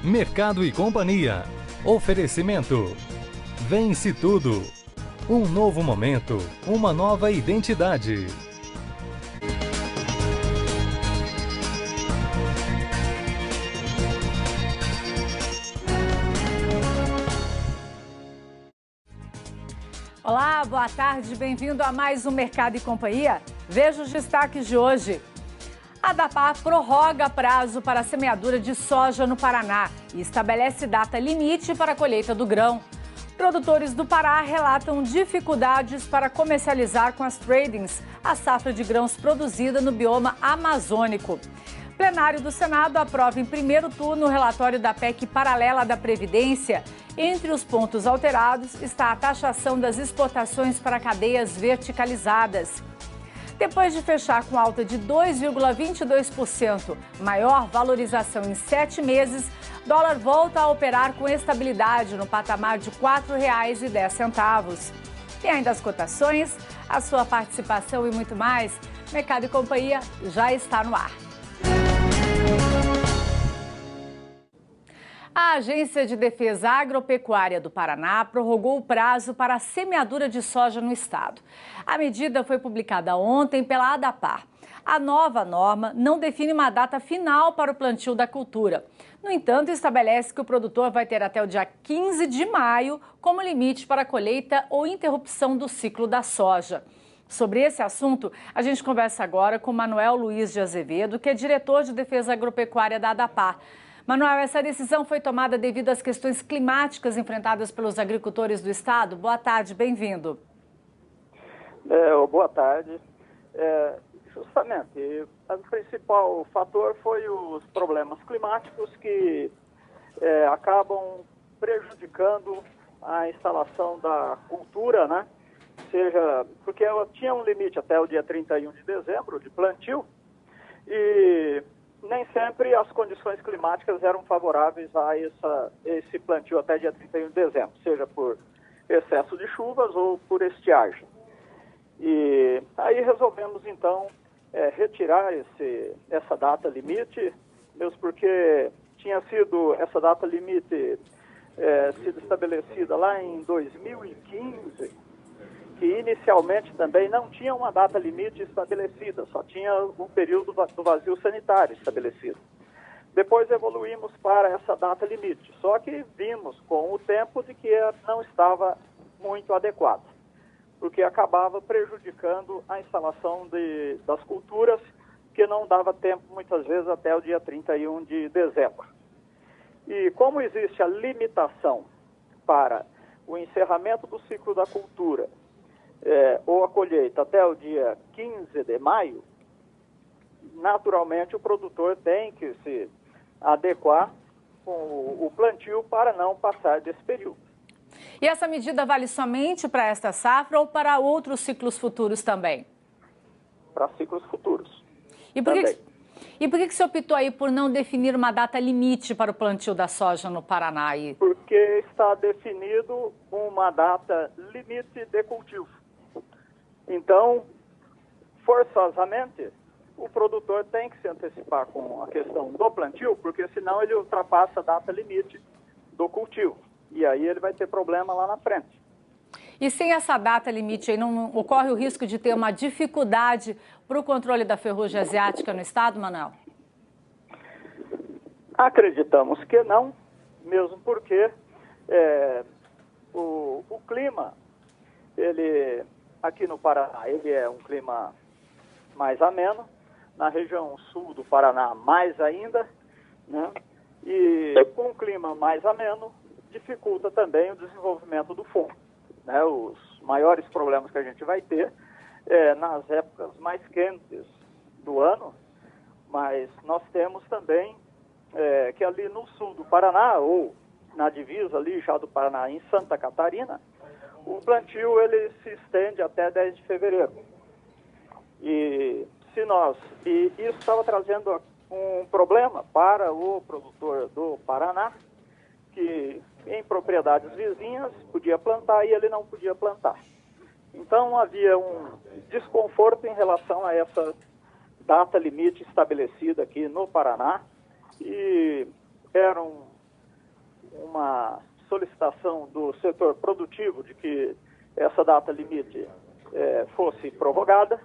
Mercado e Companhia. Oferecimento. Vence tudo. Um novo momento, uma nova identidade. Olá, boa tarde, bem-vindo a mais um Mercado e Companhia. Veja os destaques de hoje. A ADAPAR prorroga prazo para a semeadura de soja no Paraná e estabelece data limite para a colheita do grão. Produtores do Pará relatam dificuldades para comercializar com as tradings a safra de grãos produzida no bioma amazônico. Plenário do Senado aprova em primeiro turno o relatório da PEC paralela da Previdência. Entre os pontos alterados está a taxação das exportações para cadeias verticalizadas. Depois de fechar com alta de 2,22%, maior valorização em 7 meses, dólar volta a operar com estabilidade no patamar de R$ 4,10. Tem ainda as cotações, a sua participação e muito mais. Mercado e Companhia já está no ar. A Agência de Defesa Agropecuária do Paraná prorrogou o prazo para a semeadura de soja no estado. A medida foi publicada ontem pela ADAPAR. A nova norma não define uma data final para o plantio da cultura. No entanto, estabelece que o produtor vai ter até o dia 15 de maio como limite para a colheita ou interrupção do ciclo da soja. Sobre esse assunto, a gente conversa agora com Manuel Luiz de Azevedo, que é diretor de Defesa Agropecuária da ADAPAR. Manuel, essa decisão foi tomada devido às questões climáticas enfrentadas pelos agricultores do estado. Boa tarde, bem-vindo. Boa tarde. Justamente, o principal fator foi os problemas climáticos que acabam prejudicando a instalação da cultura, né? Seja, porque ela tinha um limite até o dia 31 de dezembro de plantio e nem sempre as condições climáticas eram favoráveis a esse plantio até dia 31 de dezembro, seja por excesso de chuvas ou por estiagem. E aí resolvemos, então, retirar essa data limite, mesmo porque tinha sido essa data limite sido estabelecida lá em 2015, que inicialmente também não tinha uma data limite estabelecida, só tinha um período do vazio sanitário estabelecido. Depois evoluímos para essa data limite, só que vimos com o tempo de que não estava muito adequado, porque acabava prejudicando a instalação das culturas, que não dava tempo muitas vezes até o dia 31 de dezembro. E como existe a limitação para o encerramento do ciclo da cultura, ou a colheita até o dia 15 de maio, naturalmente o produtor tem que se adequar com o plantio para não passar desse período. E essa medida vale somente para esta safra ou para outros ciclos futuros também? Para ciclos futuros. E por que o senhor optou aí por não definir uma data limite para o plantio da soja no Paraná aí? Porque está definido uma data limite de cultivo. Então, forçosamente, o produtor tem que se antecipar com a questão do plantio, porque senão ele ultrapassa a data limite do cultivo. E aí ele vai ter problema lá na frente. E sem essa data limite aí, não ocorre o risco de ter uma dificuldade para o controle da ferrugem asiática no estado, Manuel? Acreditamos que não, mesmo porque o clima, ele... Aqui no Paraná, ele é um clima mais ameno, na região sul do Paraná mais ainda, né? E com um clima mais ameno, dificulta também o desenvolvimento do fungo, né? Os maiores problemas que a gente vai ter nas épocas mais quentes do ano, mas nós temos também que ali no sul do Paraná, ou na divisa ali já do Paraná em Santa Catarina, o plantio ele se estende até 10 de fevereiro. E isso estava trazendo um problema para o produtor do Paraná, que em propriedades vizinhas podia plantar e ele não podia plantar. Então havia um desconforto em relação a essa data limite estabelecida aqui no Paraná, e era uma solicitação do setor produtivo de que essa data limite fosse prorrogada,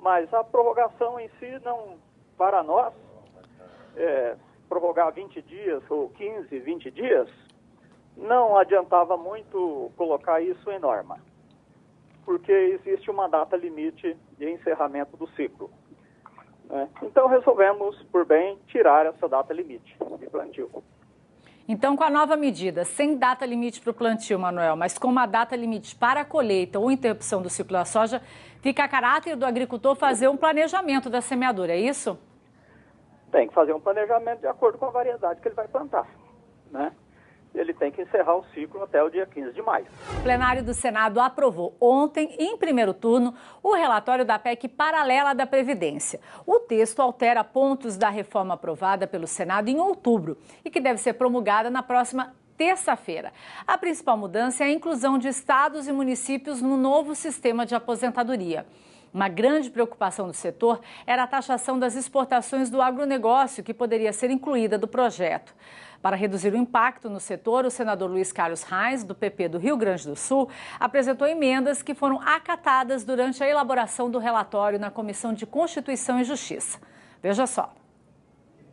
mas a prorrogação em si não, para nós, prorrogar 20 dias ou 15, 20 dias, não adiantava muito colocar isso em norma, porque existe uma data limite de encerramento do ciclo. Então resolvemos, por bem, tirar essa data limite de plantio. Então, com a nova medida, sem data limite para o plantio, Manuel, mas com uma data limite para a colheita ou interrupção do ciclo da soja, fica a caráter do agricultor fazer um planejamento da semeadura, é isso? Tem que fazer um planejamento de acordo com a variedade que ele vai plantar, né? Ele tem que encerrar o ciclo até o dia 15 de maio. O plenário do Senado aprovou ontem, em primeiro turno, o relatório da PEC paralela da Previdência. O texto altera pontos da reforma aprovada pelo Senado em outubro e que deve ser promulgada na próxima terça-feira. A principal mudança é a inclusão de estados e municípios no novo sistema de aposentadoria. Uma grande preocupação do setor era a taxação das exportações do agronegócio, que poderia ser incluída do projeto. Para reduzir o impacto no setor, o senador Luiz Carlos Reins, do PP do Rio Grande do Sul, apresentou emendas que foram acatadas durante a elaboração do relatório na Comissão de Constituição e Justiça. Veja só.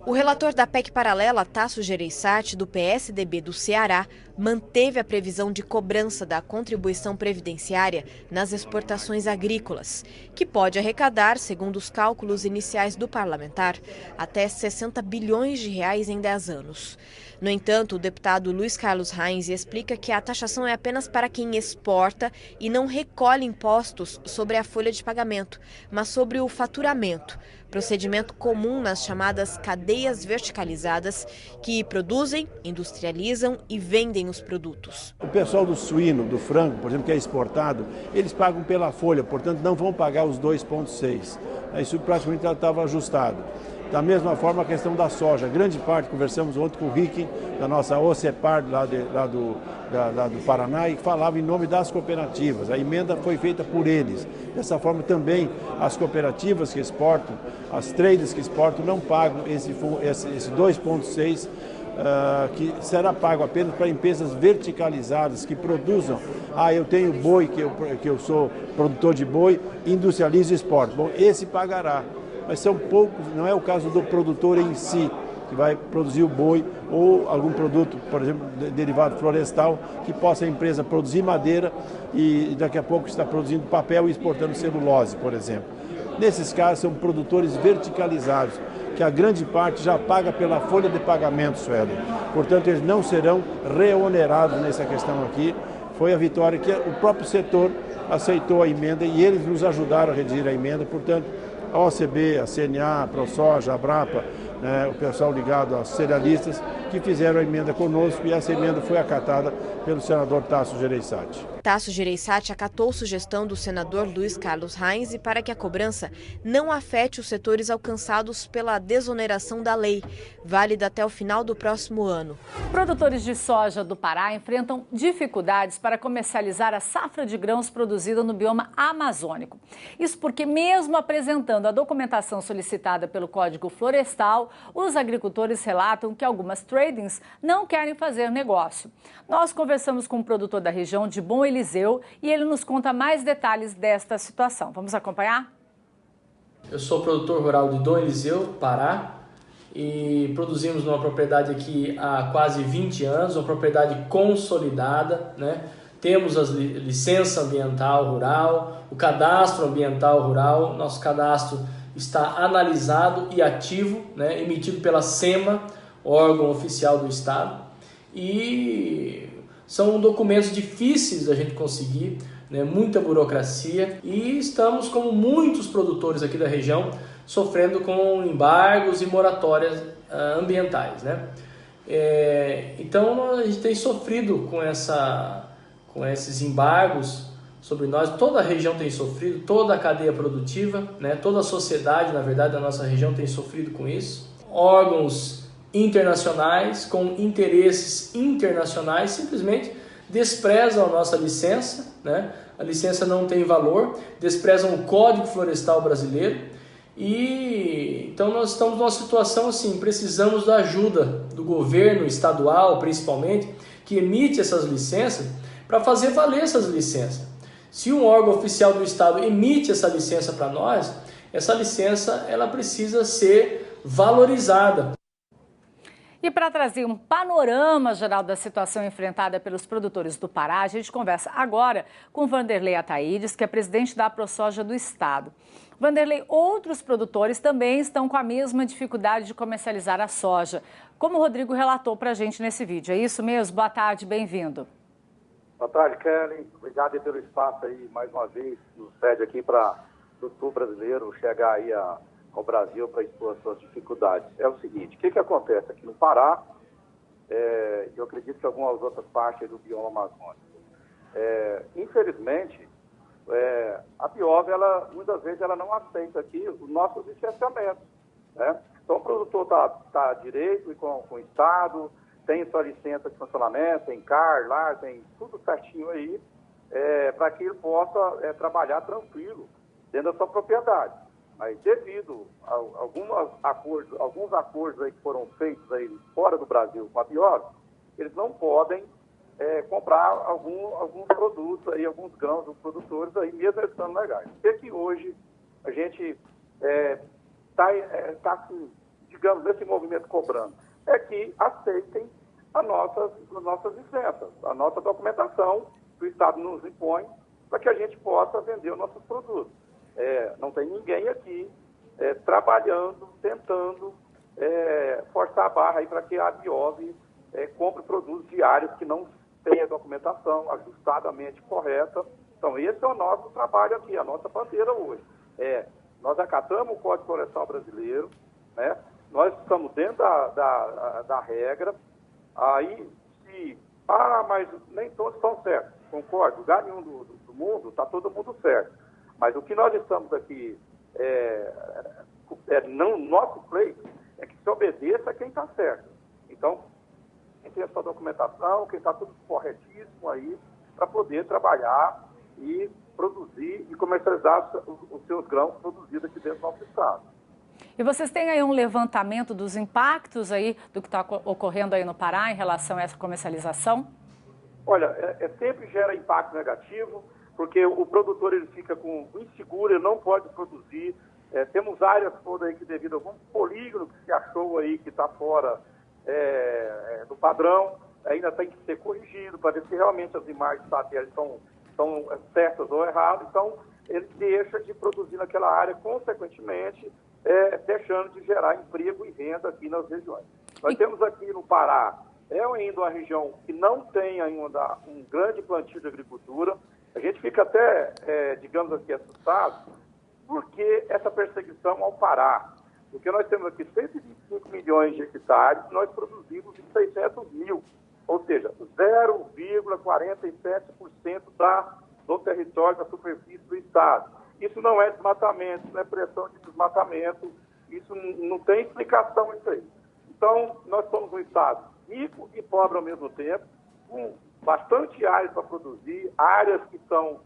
O relator da PEC paralela, Tasso Gereissati, do PSDB do Ceará, manteve a previsão de cobrança da contribuição previdenciária nas exportações agrícolas, que pode arrecadar, segundo os cálculos iniciais do parlamentar, até 60 bilhões de reais em 10 anos. No entanto, o deputado Luiz Carlos Reins explica que a taxação é apenas para quem exporta e não recolhe impostos sobre a folha de pagamento, mas sobre o faturamento, procedimento comum nas chamadas cadeias verticalizadas, que produzem, industrializam e vendem os produtos. O pessoal do suíno, do frango, por exemplo, que é exportado, eles pagam pela folha, portanto não vão pagar os 2,6. Isso praticamente estava ajustado. Da mesma forma a questão da soja, grande parte, conversamos ontem com o Rick, da nossa OCEPAR, lá do Paraná, e falava em nome das cooperativas. A emenda foi feita por eles. Dessa forma também as cooperativas que exportam, as traders que exportam, não pagam esse 2,6, que será pago apenas para empresas verticalizadas que produzam. Eu tenho boi, que eu sou produtor de boi, industrializo e exporto. Bom, esse pagará. Mas são poucos, não é o caso do produtor em si, que vai produzir o boi ou algum produto, por exemplo, derivado florestal, que possa a empresa produzir madeira e daqui a pouco está produzindo papel e exportando celulose, por exemplo. Nesses casos são produtores verticalizados, que a grande parte já paga pela folha de pagamento, Sueli. Portanto, eles não serão reonerados nessa questão aqui. Foi a vitória que o próprio setor aceitou a emenda e eles nos ajudaram a redigir a emenda, portanto, a OCB, a CNA, a ProSoja, a Brapa, o pessoal ligado aos cerealistas, que fizeram a emenda conosco e essa emenda foi acatada pelo senador Tasso Gereissati. Tasso Gereissati acatou sugestão do senador Luiz Carlos Reins para que a cobrança não afete os setores alcançados pela desoneração da lei, válida até o final do próximo ano. Produtores de soja do Pará enfrentam dificuldades para comercializar a safra de grãos produzida no bioma amazônico. Isso porque, mesmo apresentando a documentação solicitada pelo Código Florestal, os agricultores relatam que algumas tradings não querem fazer negócio. Nós conversamos com um produtor da região de Bom Eliseu e ele nos conta mais detalhes desta situação. Vamos acompanhar? Eu sou produtor rural de Dom Eliseu, Pará, e produzimos numa propriedade aqui há quase 20 anos, uma propriedade consolidada, né? Temos a licença ambiental rural, o cadastro ambiental rural, nosso cadastro está analisado e ativo, né? Emitido pela SEMA, órgão oficial do Estado, e são documentos difíceis da gente conseguir, né? Muita burocracia, e estamos, como muitos produtores aqui da região, sofrendo com embargos e moratórias ambientais, né? Então a gente tem sofrido com esses embargos sobre nós, toda a região tem sofrido, toda a cadeia produtiva, né? Toda a sociedade, na verdade, da nossa região tem sofrido com isso. Órgãos internacionais com interesses internacionais simplesmente desprezam a nossa licença, né? A licença não tem valor, desprezam o Código Florestal brasileiro E então nós estamos numa situação assim, precisamos da ajuda do governo estadual, principalmente, que emite essas licenças, para fazer valer essas licenças. Se um órgão oficial do estado emite essa licença para nós, essa licença ela precisa ser valorizada. E para trazer um panorama geral da situação enfrentada pelos produtores do Pará, a gente conversa agora com Vanderlei Ataídes, que é presidente da ProSoja do estado. Vanderlei, outros produtores também estão com a mesma dificuldade de comercializar a soja, como o Rodrigo relatou para a gente nesse vídeo. É isso mesmo? Boa tarde, bem-vindo. Boa tarde, Kelly. Obrigado pelo espaço aí, mais uma vez, nos cede aqui para o sul brasileiro chegar aí ao Brasil para expor as suas dificuldades. É o seguinte, o que acontece aqui no Pará, eu acredito que algumas outras partes do bioma amazônico. Infelizmente, a Biov, muitas vezes, ela não aceita aqui os nossos licenciamentos, né? Então, o produtor está direito com o Estado, tem sua licença de funcionamento, tem CAR lá, tem tudo certinho aí, para que ele possa trabalhar tranquilo dentro da sua propriedade. Mas devido a alguns acordos aí que foram feitos aí fora do Brasil com a Biov, eles não podem comprar alguns produtos aí, alguns grãos dos produtores aí, mesmo eles estando legais. O que hoje a gente está assim, digamos, nesse movimento cobrando? É que aceitem as nossas licenças, a nossa documentação que o Estado nos impõe para que a gente possa vender os nossos produtos. Não tem ninguém aqui trabalhando, tentando forçar a barra aí para que a Biov compre produtos diários que não tenha documentação ajustadamente correta. Então, esse é o nosso trabalho aqui, a nossa bandeira hoje. Nós acatamos o Código Florestal brasileiro, né? Nós estamos dentro da regra. Aí, mas nem todos estão certos, concordo, lugar nenhum do mundo está todo mundo certo. Mas o que nós estamos aqui, nosso pleito é que se obedeça a quem está certo. Então, quem tem a sua documentação, quem está tudo corretíssimo aí, para poder trabalhar e produzir e comercializar os seus grãos produzidos aqui dentro do nosso estado. E vocês têm aí um levantamento dos impactos aí do que está ocorrendo aí no Pará em relação a essa comercialização? Olha, sempre gera impacto negativo, porque o produtor ele fica inseguro, ele não pode produzir. Temos áreas todas aí que, devido a algum polígono que se achou aí que está fora do padrão, ainda tem que ser corrigido para ver se realmente as imagens satélites estão certas ou erradas. Então, ele deixa de produzir naquela área, consequentemente, deixando de gerar emprego e renda aqui nas regiões. Nós temos aqui no Pará, ainda uma região que não tem ainda um grande plantio de agricultura. A gente fica até, digamos aqui, assustado, porque essa perseguição ao Pará. Porque nós temos aqui 125 milhões de hectares, nós produzimos em 600 mil, ou seja, 0,47% do território da superfície do estado. Isso não é desmatamento, isso não é pressão de desmatamento, isso não tem explicação isso aí. Então, nós somos um estado rico e pobre ao mesmo tempo, com bastante áreas para produzir, áreas que estão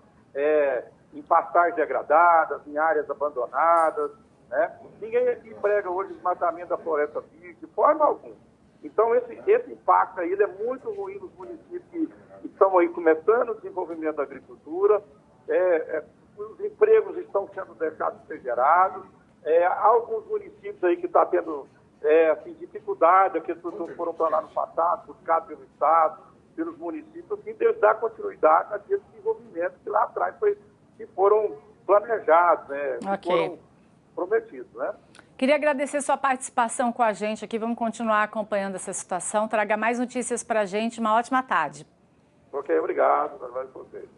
em pastagens degradadas, em áreas abandonadas, né? Ninguém aqui prega hoje o desmatamento da floresta virgem, de forma alguma. Então, esse impacto aí é muito ruim nos municípios que estão aí começando o desenvolvimento da agricultura. Os empregos estão sendo deixados de ser gerados. Há alguns municípios aí que estão tendo dificuldade, que foram para lá no passado, buscados pelo Estado, pelos municípios, assim, de dar continuidade naqueles desenvolvimentos que lá atrás foram planejados, né? Okay. Foram prometidos, né? Queria agradecer sua participação com a gente aqui. Vamos continuar acompanhando essa situação. Traga mais notícias para a gente. Uma ótima tarde. Ok, obrigado. Obrigado por vocês.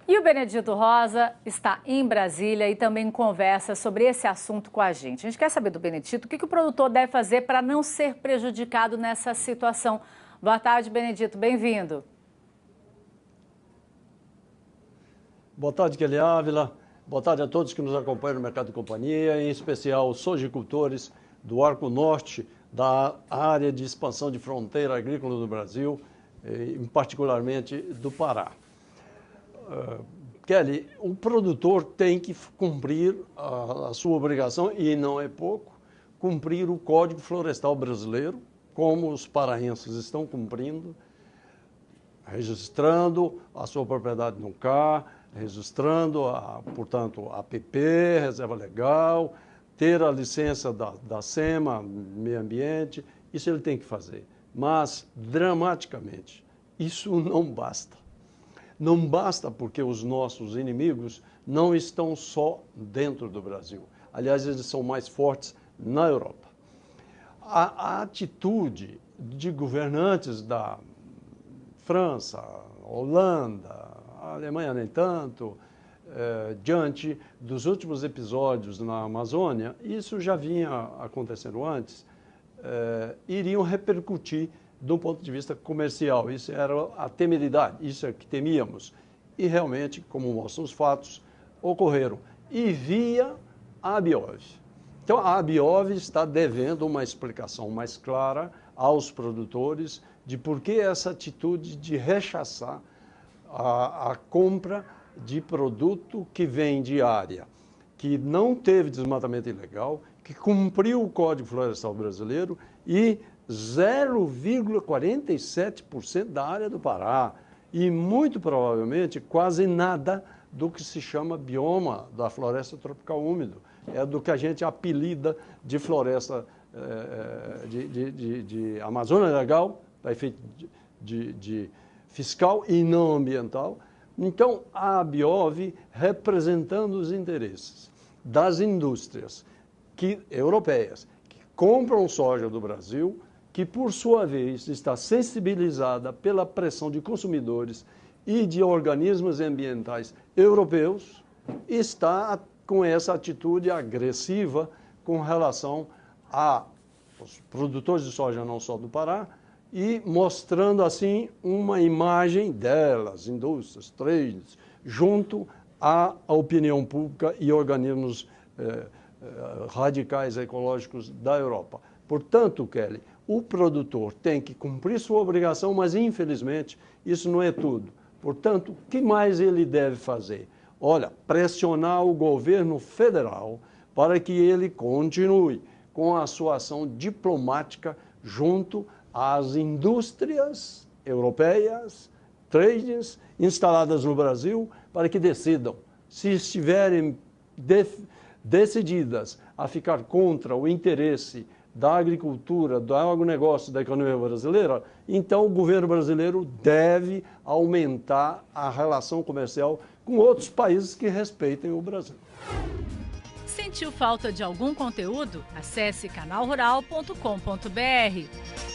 E o Benedito Rosa está em Brasília e também conversa sobre esse assunto com a gente. A gente quer saber do Benedito o que o produtor deve fazer para não ser prejudicado nessa situação. Boa tarde, Benedito. Bem-vindo. Boa tarde, Kelly Ávila. Boa tarde a todos que nos acompanham no Mercado de Companhia, em especial os sojicultores do Arco Norte, da área de expansão de fronteira agrícola do Brasil, particularmente do Pará. Kelly, o produtor tem que cumprir a sua obrigação, e não é pouco, cumprir o Código Florestal Brasileiro, como os paraenses estão cumprindo, registrando a sua propriedade no CAR, registrando, portanto, a APP, Reserva Legal, ter a licença da SEMA, Meio Ambiente, isso ele tem que fazer. Mas, dramaticamente, isso não basta. Não basta porque os nossos inimigos não estão só dentro do Brasil. Aliás, eles são mais fortes na Europa. A atitude de governantes da França, Holanda, a Alemanha nem tanto, diante dos últimos episódios na Amazônia, isso já vinha acontecendo antes, iriam repercutir do ponto de vista comercial. Isso era a temeridade, isso é que temíamos. E realmente, como mostram os fatos, ocorreram. E via a Abiov. Então, a Abiov está devendo uma explicação mais clara aos produtores de por que essa atitude de rechaçar a compra de produto que vem de área, que não teve desmatamento ilegal, que cumpriu o Código Florestal Brasileiro e 0,47% da área do Pará. E, muito provavelmente, quase nada do que se chama bioma da floresta tropical úmido. É do que a gente apelida de floresta de Amazônia Legal, para efeito de fiscal e não ambiental. Então, a Abiov, representando os interesses das indústrias europeias que compram soja do Brasil, que, por sua vez, está sensibilizada pela pressão de consumidores e de organismos ambientais europeus, está com essa atitude agressiva com relação aos produtores de soja não só do Pará, e mostrando, assim, uma imagem delas, indústrias, trades, junto à opinião pública e organismos radicais ecológicos da Europa. Portanto, Kelly, o produtor tem que cumprir sua obrigação, mas, infelizmente, isso não é tudo. Portanto, o que mais ele deve fazer? Olha, pressionar o governo federal para que ele continue com a sua ação diplomática junto às indústrias europeias, trades instaladas no Brasil, para que decidam. Se estiverem decididas a ficar contra o interesse da agricultura, do agronegócio, da economia brasileira, então o governo brasileiro deve aumentar a relação comercial com outros países que respeitem o Brasil. Sentiu falta de algum conteúdo? Acesse canalrural.com.br.